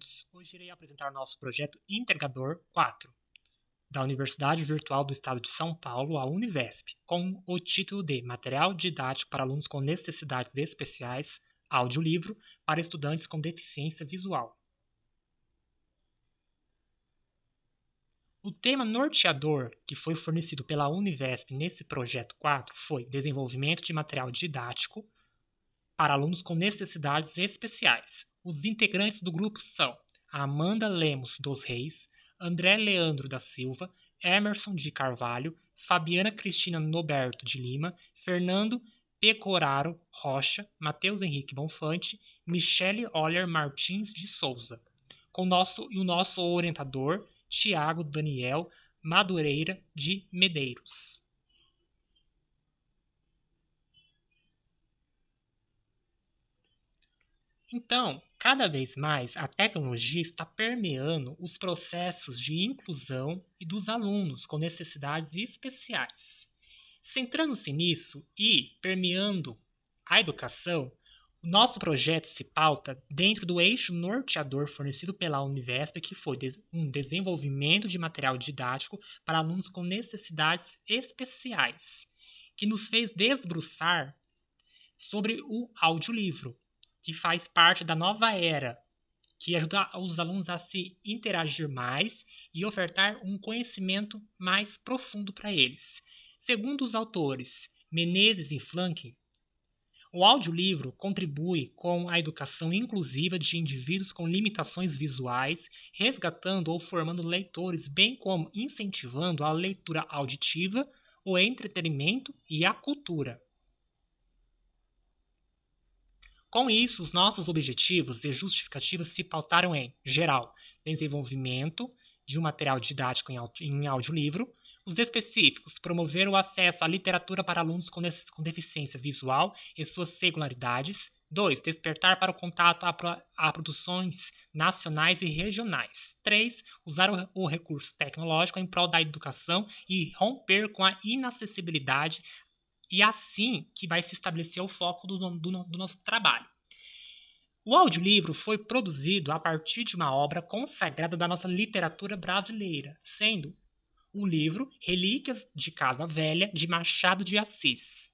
todos! Hoje irei apresentar nosso projeto Integrador 4, da Universidade Virtual do Estado de São Paulo, a Univesp, com o título de Material Didático para Alunos com Necessidades Especiais, Audiolivro para Estudantes com Deficiência Visual. O tema norteador que foi fornecido pela Univesp nesse projeto 4 foi Desenvolvimento de Material Didático para Alunos com Necessidades Especiais. Os integrantes do grupo são Amanda Lemos dos Reis, André Leandro da Silva, Emerson de Carvalho, Fabiana Cristina Noberto de Lima, Fernando Pecoraro Rocha, Matheus Henrique Bonfante, Michele Oller Martins de Souza, com o nosso orientador, Tiago Daniel Madureira de Medeiros. Então, cada vez mais a tecnologia está permeando os processos de inclusão e dos alunos com necessidades especiais. Centrando-se nisso e permeando a educação, o nosso projeto se pauta dentro do eixo norteador fornecido pela Univesp, que foi um desenvolvimento de material didático para alunos com necessidades especiais, que nos fez debruçar sobre o audiolivro, que faz parte da nova era, que ajuda os alunos a se interagir mais e ofertar um conhecimento mais profundo para eles. Segundo os autores Menezes e Flanken, o audiolivro contribui com a educação inclusiva de indivíduos com limitações visuais, resgatando ou formando leitores, bem como incentivando a leitura auditiva, o entretenimento e a cultura. Com isso, os nossos objetivos e justificativas se pautaram em, geral, desenvolvimento de um material didático em audiolivro, os específicos, promover o acesso à literatura para alunos com deficiência visual e suas singularidades. 2. Despertar para o contato a produções nacionais e regionais. 3. Usar o recurso tecnológico em prol da educação e romper com a inacessibilidade, e assim que vai se estabelecer o foco do nosso trabalho. O audiolivro foi produzido a partir de uma obra consagrada da nossa literatura brasileira, sendo o livro Relíquias de Casa Velha, de Machado de Assis.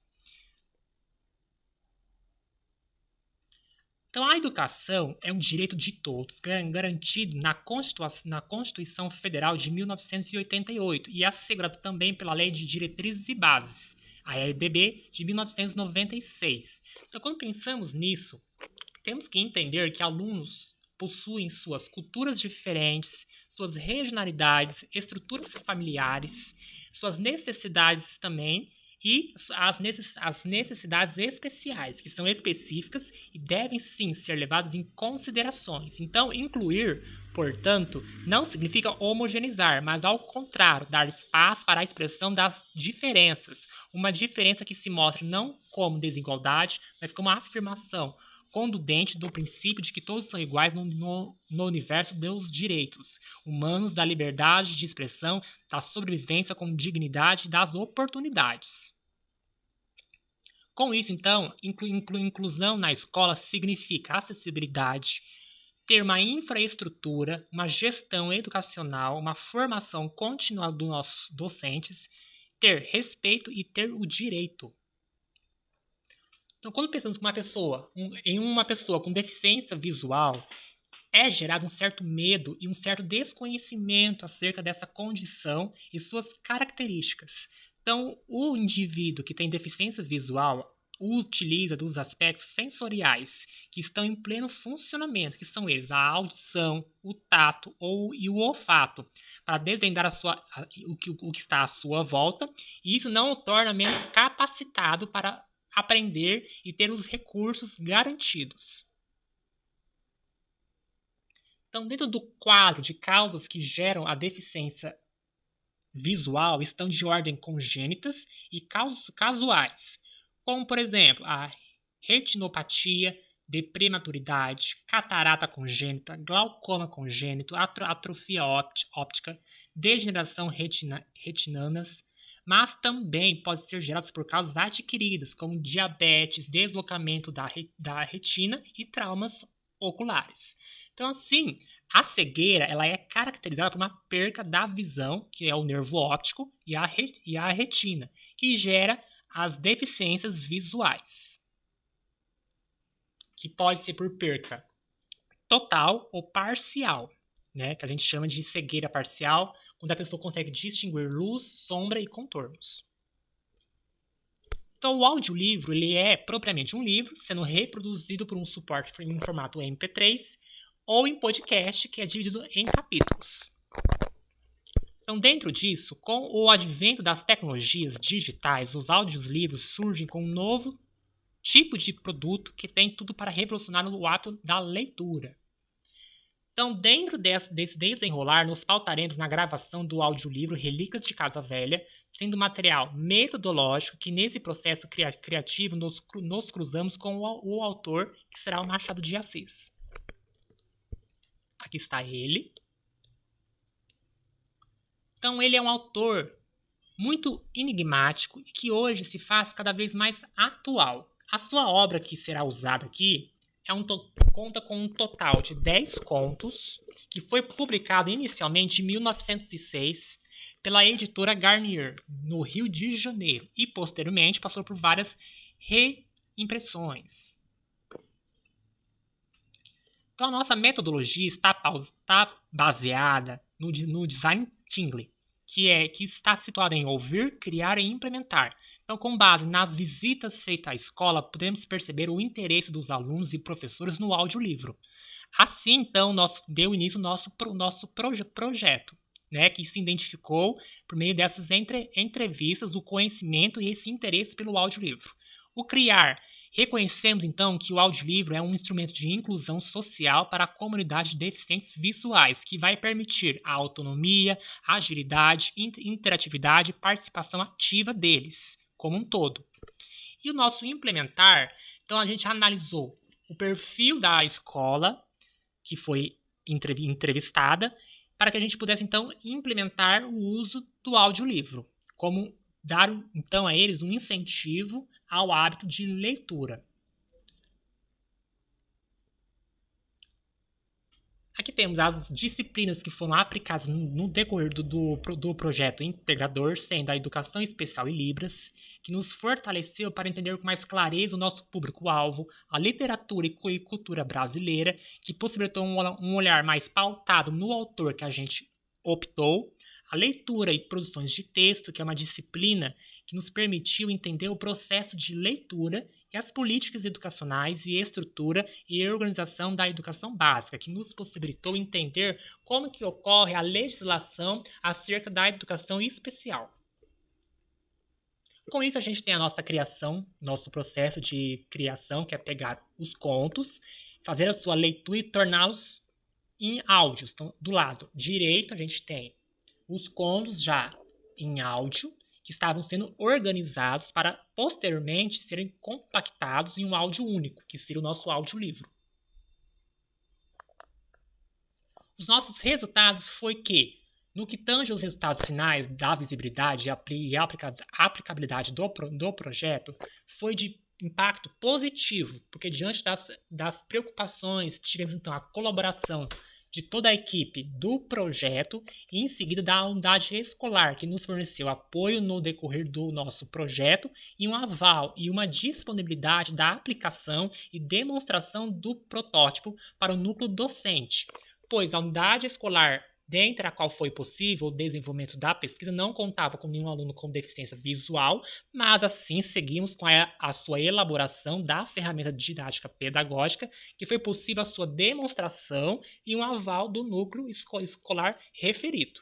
Então, a educação é um direito de todos, garantido na Constituição Federal de 1988 e assegurado também pela Lei de Diretrizes e Bases, a LDB de 1996. Então, quando pensamos nisso, temos que entender que alunos possuem suas culturas diferentes, suas regionalidades, estruturas familiares, suas necessidades também e as necessidades especiais, que são específicas e devem sim ser levadas em considerações. Então, incluir, portanto, não significa homogeneizar, mas ao contrário, dar espaço para a expressão das diferenças. Uma diferença que se mostra não como desigualdade, mas como afirmação condudente do princípio de que todos são iguais no universo dos direitos humanos, da liberdade de expressão, da sobrevivência com dignidade e das oportunidades. Com isso, então, inclusão na escola significa acessibilidade, ter uma infraestrutura, uma gestão educacional, uma formação contínua dos nossos docentes, ter respeito e ter o direito. Então, quando pensamos em uma pessoa com deficiência visual, é gerado um certo medo e um certo desconhecimento acerca dessa condição e suas características. Então, o indivíduo que tem deficiência visual utiliza dos aspectos sensoriais que estão em pleno funcionamento, que são eles a audição, o tato e o olfato, para desvendar o que está à sua volta, e isso não o torna menos capacitado para aprender e ter os recursos garantidos. Então, dentro do quadro de causas que geram a deficiência visual, estão de ordem congênitas e casuais, como, por exemplo, a retinopatia de prematuridade, catarata congênita, glaucoma congênito, atrofia óptica, degeneração retinanas, mas também pode ser gerados por causas adquiridas, como diabetes, deslocamento da retina e traumas oculares. Então, assim, A cegueira ela é caracterizada por uma perca da visão, que é o nervo óptico, e a retina, que gera as deficiências visuais, que pode ser por perca total ou parcial, né? Que a gente chama de cegueira parcial, quando a pessoa consegue distinguir luz, sombra e contornos. Então, o audiolivro ele é propriamente um livro, sendo reproduzido por um suporte em formato MP3 ou em podcast, que é dividido em capítulos. Então, dentro disso, com o advento das tecnologias digitais, os audiolivros surgem com um novo tipo de produto que tem tudo para revolucionar o ato da leitura. Então, dentro desse desenrolar, nos pautaremos na gravação do audiolivro Relíquias de Casa Velha, sendo material metodológico que nesse processo criativo nos cruzamos com o autor, que será o Machado de Assis. Aqui está ele. Então, ele é um autor muito enigmático e que hoje se faz cada vez mais atual. A sua obra que será usada aqui conta com um total de 10 contos, que foi publicado inicialmente em 1906 pela editora Garnier, no Rio de Janeiro, e posteriormente passou por várias reimpressões. Então a nossa metodologia está baseada no design thinking, que está situado em ouvir, criar e implementar. Então, com base nas visitas feitas à escola, podemos perceber o interesse dos alunos e professores no audiolivro. Assim, então, deu início ao nosso projeto, né, que se identificou por meio dessas entrevistas, o conhecimento e esse interesse pelo audiolivro. O criar. Reconhecemos, então, que o audiolivro é um instrumento de inclusão social para a comunidade de deficientes visuais, que vai permitir a autonomia, agilidade, interatividade e participação ativa deles, como um todo. E o nosso implementar, então a gente analisou o perfil da escola que foi entrevistada, para que a gente pudesse, então, implementar o uso do audiolivro, como dar, então, a eles um incentivo ao hábito de leitura. Aqui temos as disciplinas que foram aplicadas no decorrer do projeto integrador, sendo a Educação Especial e Libras, que nos fortaleceu para entender com mais clareza o nosso público-alvo, a literatura e cultura brasileira, que possibilitou um olhar mais pautado no autor que a gente optou, a leitura e produções de texto, que é uma disciplina que nos permitiu entender o processo de leitura e as políticas educacionais e estrutura e organização da educação básica, que nos possibilitou entender como que ocorre a legislação acerca da educação especial. Com isso, a gente tem a nossa criação, nosso processo de criação, que é pegar os contos, fazer a sua leitura e torná-los em áudios. Então, do lado direito, a gente tem os contos já em áudio, que estavam sendo organizados para posteriormente serem compactados em um áudio único, que seria o nosso audiolivro. Os nossos resultados foi que, no que tange aos resultados finais da visibilidade e aplicabilidade do projeto, foi de impacto positivo, porque diante das preocupações, tivemos então a colaboração de toda a equipe do projeto e em seguida da unidade escolar, que nos forneceu apoio no decorrer do nosso projeto e um aval e uma disponibilidade da aplicação e demonstração do protótipo para o núcleo docente, pois a unidade escolar dentre a qual foi possível o desenvolvimento da pesquisa, não contava com nenhum aluno com deficiência visual, mas assim seguimos com a sua elaboração da ferramenta didática pedagógica, que foi possível a sua demonstração e um aval do núcleo escolar referido.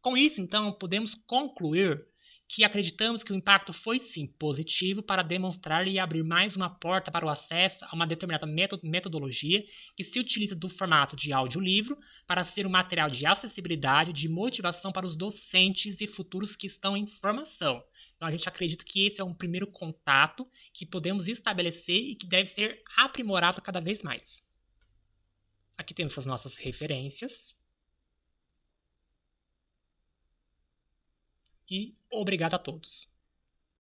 Com isso, então, podemos concluir que acreditamos que o impacto foi sim positivo para demonstrar e abrir mais uma porta para o acesso a uma determinada metodologia que se utiliza do formato de audiolivro para ser um material de acessibilidade, de motivação para os docentes e futuros que estão em formação. Então a gente acredita que esse é um primeiro contato que podemos estabelecer e que deve ser aprimorado cada vez mais. Aqui temos as nossas referências. E obrigado a todos.